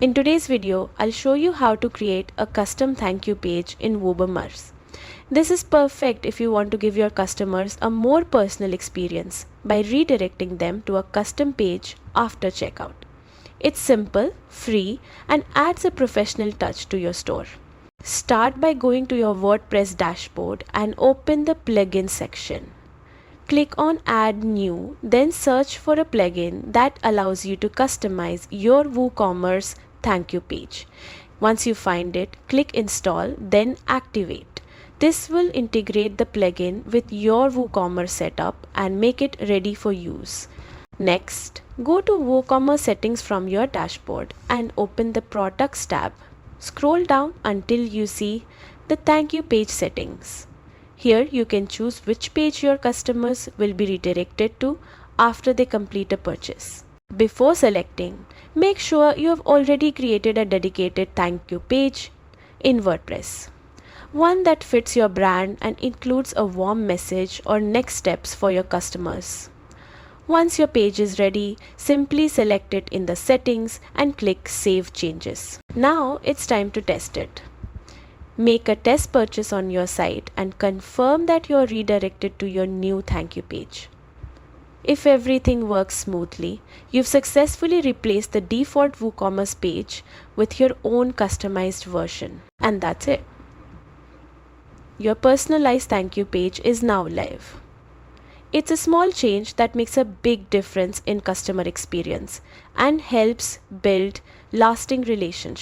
In today's video, I'll show you how to create a custom thank you page in WooCommerce. This is perfect if you want to give your customers a more personal experience by redirecting them to a custom page after checkout. It's simple, free, and adds a professional touch to your store. Start by going to your WordPress dashboard and open the plugin section. Click on Add New, then search for a plugin that allows you to customize your WooCommerce thank you page. Once you find it, click Install, then Activate. This will integrate the plugin with your WooCommerce setup and make it ready for use. Next, go to WooCommerce settings from your dashboard and open the Products tab. Scroll down until you see the thank you page settings. Here you can choose which page your customers will be redirected to after they complete a purchase. Before selecting, make sure you have already created a dedicated thank you page in WordPress. One that fits your brand and includes a warm message or next steps for your customers. Once your page is ready, simply select it in the settings and click Save Changes. Now it's time to test it. Make a test purchase on your site and confirm that you are redirected to your new thank you page. If everything works smoothly, you've successfully replaced the default WooCommerce page with your own customized version. And that's it. Your personalized thank you page is now live. It's a small change that makes a big difference in customer experience and helps build lasting relationships.